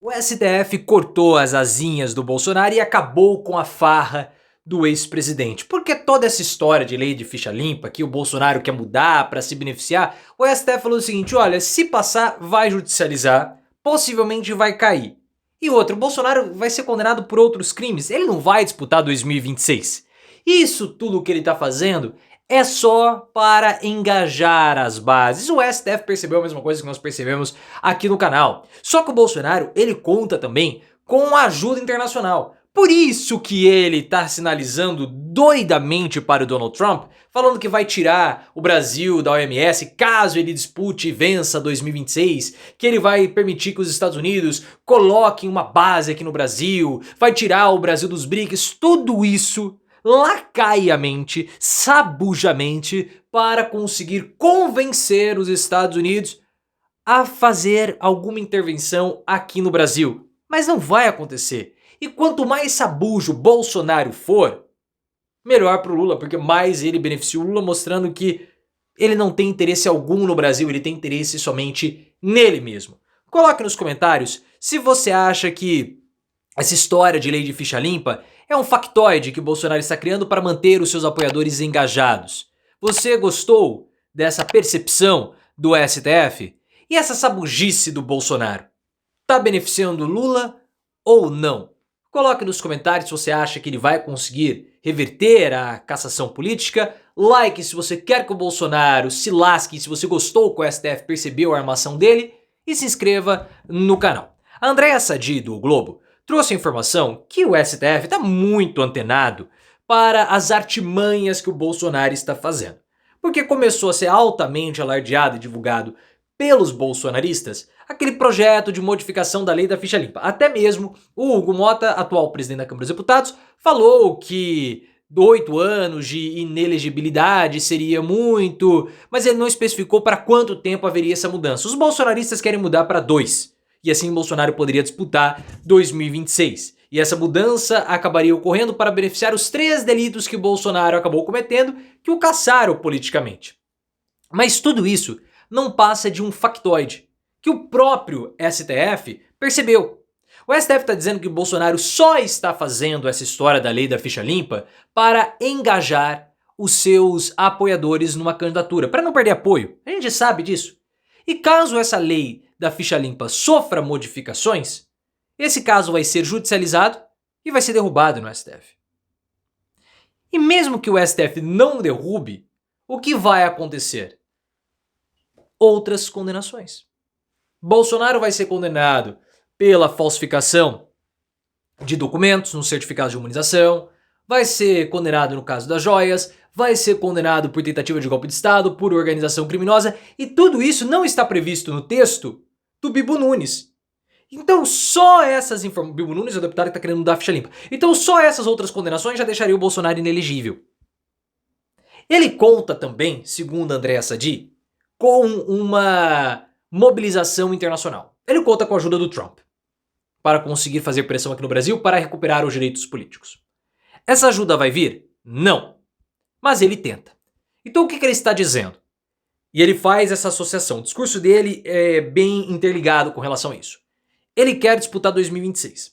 O STF cortou as asinhas do Bolsonaro e acabou com a farra do ex-presidente. Porque toda essa história de lei de ficha limpa, que o Bolsonaro quer mudar para se beneficiar, o STF falou o seguinte: olha, se passar, vai judicializar, possivelmente vai cair. E outro, o Bolsonaro vai ser condenado por outros crimes, ele não vai disputar 2026. Isso tudo que ele está fazendo é só para engajar as bases. O STF percebeu a mesma coisa que nós percebemos aqui no canal. Só que o Bolsonaro, ele conta também com ajuda internacional. Por isso que ele tá sinalizando doidamente para o Donald Trump, falando que vai tirar o Brasil da OMS caso ele dispute e vença 2026, que ele vai permitir que os Estados Unidos coloquem uma base aqui no Brasil, vai tirar o Brasil dos BRICS, tudo isso lacaiamente, sabujamente, para conseguir convencer os Estados Unidos a fazer alguma intervenção aqui no Brasil. Mas não vai acontecer. E quanto mais sabujo Bolsonaro for, melhor pro Lula, porque mais ele beneficia o Lula, mostrando que ele não tem interesse algum no Brasil, ele tem interesse somente nele mesmo. Coloque nos comentários se você acha que essa história de lei de ficha limpa é um factoide que o Bolsonaro está criando para manter os seus apoiadores engajados. Você gostou dessa percepção do STF? E essa sabugice do Bolsonaro? Tá beneficiando o Lula ou não? Coloque nos comentários se você acha que ele vai conseguir reverter a cassação política. Like se você quer que o Bolsonaro se lasque, se você gostou que o STF percebeu a armação dele. E se inscreva no canal. A Andréa Sadi, do Globo, trouxe a informação que o STF está muito antenado para as artimanhas que o Bolsonaro está fazendo. Porque começou a ser altamente alardeado e divulgado pelos bolsonaristas aquele projeto de modificação da lei da ficha limpa. Até mesmo o Hugo Mota, atual presidente da Câmara dos Deputados, falou que 8 anos de inelegibilidade seria muito, mas ele não especificou para quanto tempo haveria essa mudança. Os bolsonaristas querem mudar para 2, e assim Bolsonaro poderia disputar 2026. E essa mudança acabaria ocorrendo para beneficiar os 3 delitos que Bolsonaro acabou cometendo, que o caçaram politicamente. Mas tudo isso não passa de um factoide que o próprio STF percebeu. O STF está dizendo que o Bolsonaro só está fazendo essa história da lei da ficha limpa para engajar os seus apoiadores numa candidatura, para não perder apoio. A gente sabe disso. E caso essa lei da ficha limpa sofra modificações, esse caso vai ser judicializado e vai ser derrubado no STF. E mesmo que o STF não derrube, o que vai acontecer? Outras condenações. Bolsonaro vai ser condenado pela falsificação de documentos no certificado de imunização, vai ser condenado no caso das joias, vai ser condenado por tentativa de golpe de Estado, por organização criminosa, e tudo isso não está previsto no texto do Bibo Nunes. Então só essas informações... Bibo Nunes é o deputado que está querendo mudar a ficha limpa. Então só essas outras condenações já deixariam o Bolsonaro inelegível. Ele conta também, segundo Andréa Sadi, com uma mobilização internacional. Ele conta com a ajuda do Trump para conseguir fazer pressão aqui no Brasil para recuperar os direitos políticos. Essa ajuda vai vir? Não. Mas ele tenta. Então o que ele está dizendo? E ele faz essa associação. O discurso dele é bem interligado com relação a isso. Ele quer disputar 2026.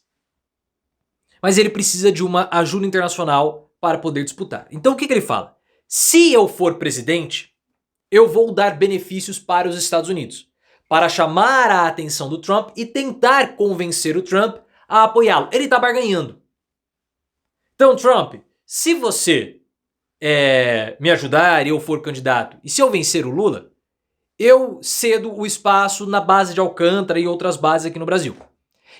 Mas ele precisa de uma ajuda internacional para poder disputar. Então o que ele fala? Se eu for presidente, eu vou dar benefícios para os Estados Unidos, para chamar a atenção do Trump e tentar convencer o Trump a apoiá-lo. Ele está barganhando. Então, Trump, se você me ajudar e eu for candidato, e se eu vencer o Lula, eu cedo o espaço na base de Alcântara e outras bases aqui no Brasil.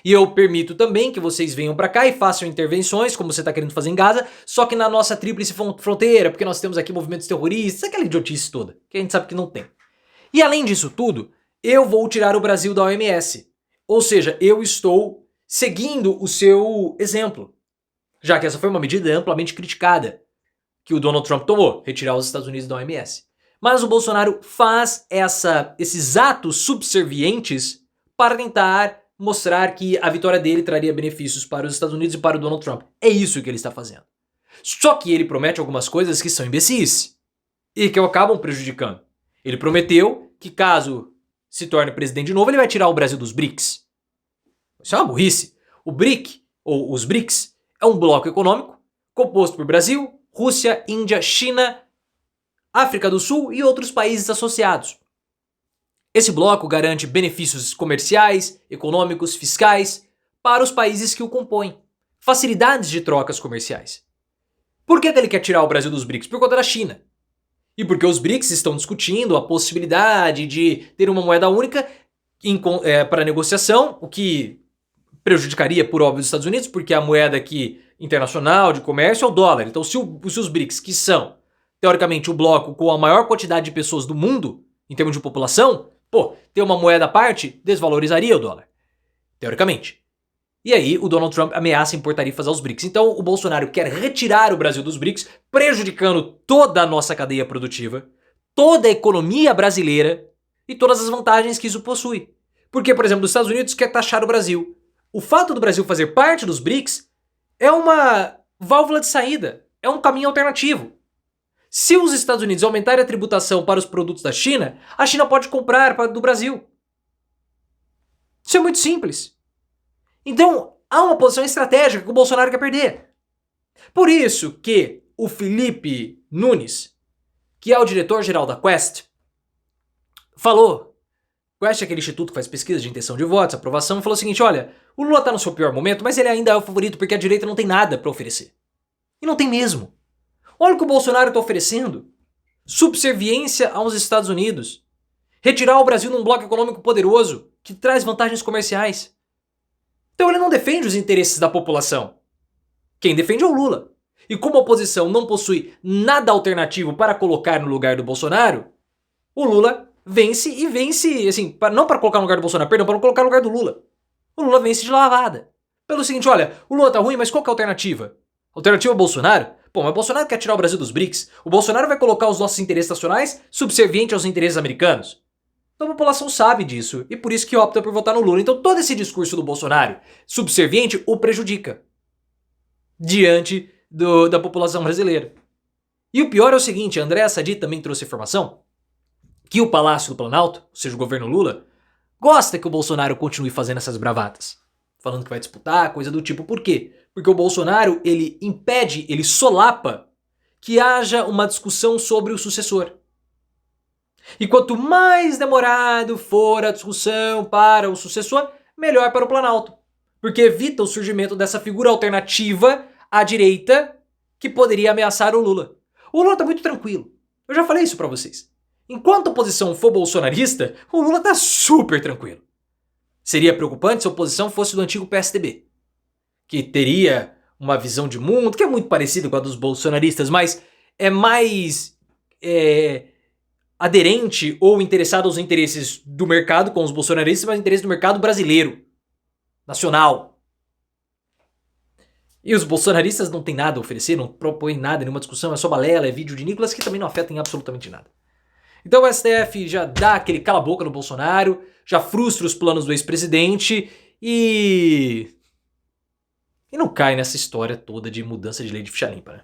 E eu permito também que vocês venham para cá e façam intervenções, como você está querendo fazer em Gaza, só que na nossa tríplice fronteira, porque nós temos aqui movimentos terroristas, aquela idiotice toda, que a gente sabe que não tem. E além disso tudo, eu vou tirar o Brasil da OMS. Ou seja, eu estou seguindo o seu exemplo, já que essa foi uma medida amplamente criticada que o Donald Trump tomou, retirar os Estados Unidos da OMS. Mas o Bolsonaro faz esses atos subservientes para tentar mostrar que a vitória dele traria benefícios para os Estados Unidos e para o Donald Trump. É isso que ele está fazendo. Só que ele promete algumas coisas que são imbecis e que acabam prejudicando. Ele prometeu que caso se torne presidente de novo, ele vai tirar o Brasil dos BRICS. Isso é uma burrice. O BRIC, ou os BRICS, é um bloco econômico composto por Brasil, Rússia, Índia, China, África do Sul e outros países associados. Esse bloco garante benefícios comerciais, econômicos, fiscais para os países que o compõem, facilidades de trocas comerciais. Por que ele quer tirar o Brasil dos BRICS? Por conta da China. E porque os BRICS estão discutindo a possibilidade de ter uma moeda única para negociação, o que prejudicaria, por óbvio, os Estados Unidos, porque a moeda aqui internacional de comércio é o dólar. Então, se os BRICS, que são, teoricamente, o bloco com a maior quantidade de pessoas do mundo, em termos de população, ter uma moeda à parte desvalorizaria o dólar. Teoricamente. E aí, o Donald Trump ameaça impor tarifas aos BRICS. Então, o Bolsonaro quer retirar o Brasil dos BRICS, prejudicando toda a nossa cadeia produtiva, toda a economia brasileira e todas as vantagens que isso possui. Porque, por exemplo, os Estados Unidos quer taxar o Brasil. O fato do Brasil fazer parte dos BRICS é uma válvula de saída, é um caminho alternativo. Se os Estados Unidos aumentarem a tributação para os produtos da China, a China pode comprar do Brasil. Isso é muito simples. Então, há uma posição estratégica que o Bolsonaro quer perder. Por isso que o Felipe Nunes, que é o diretor-geral da Quest, falou, Quest é aquele instituto que faz pesquisa de intenção de votos, aprovação, falou o seguinte, olha, o Lula tá no seu pior momento, mas ele ainda é o favorito porque a direita não tem nada para oferecer. E não tem mesmo. Olha o que o Bolsonaro está oferecendo. Subserviência aos Estados Unidos. Retirar o Brasil num bloco econômico poderoso que traz vantagens comerciais. Então ele não defende os interesses da população. Quem defende é o Lula. E como a oposição não possui nada alternativo para colocar no lugar do Bolsonaro, o Lula vence e vence, assim, não para colocar no lugar do Bolsonaro, perdão, para colocar no lugar do Lula. O Lula vence de lavada. Pelo seguinte, olha, o Lula tá ruim, mas qual que é a alternativa? A alternativa é o Bolsonaro? Mas o Bolsonaro quer tirar o Brasil dos BRICS. O Bolsonaro vai colocar os nossos interesses nacionais subserviente aos interesses americanos. Então a população sabe disso e por isso que opta por votar no Lula. Então todo esse discurso do Bolsonaro subserviente o prejudica diante da população brasileira. E o pior é o seguinte, a Andréa Sadi também trouxe informação que o Palácio do Planalto, ou seja, o governo Lula, gosta que o Bolsonaro continue fazendo essas bravatas. Falando que vai disputar, coisa do tipo. Por quê? Porque o Bolsonaro, ele impede, ele solapa que haja uma discussão sobre o sucessor. E quanto mais demorado for a discussão para o sucessor, melhor para o Planalto. Porque evita o surgimento dessa figura alternativa à direita que poderia ameaçar o Lula. O Lula tá muito tranquilo. Eu já falei isso para vocês. Enquanto a oposição for bolsonarista, o Lula tá super tranquilo. Seria preocupante se a oposição fosse do antigo PSDB, que teria uma visão de mundo que é muito parecida com a dos bolsonaristas, mas é mais aderente ou interessado aos interesses do mercado com os bolsonaristas, mas interesses do mercado brasileiro, nacional. E os bolsonaristas não têm nada a oferecer, não propõem nada, nenhuma discussão, é só balela, é vídeo de Nicolas que também não afeta em absolutamente nada. Então o STF já dá aquele cala-boca no Bolsonaro, já frustra os planos do ex-presidente e não cai nessa história toda de mudança de lei de ficha limpa, né?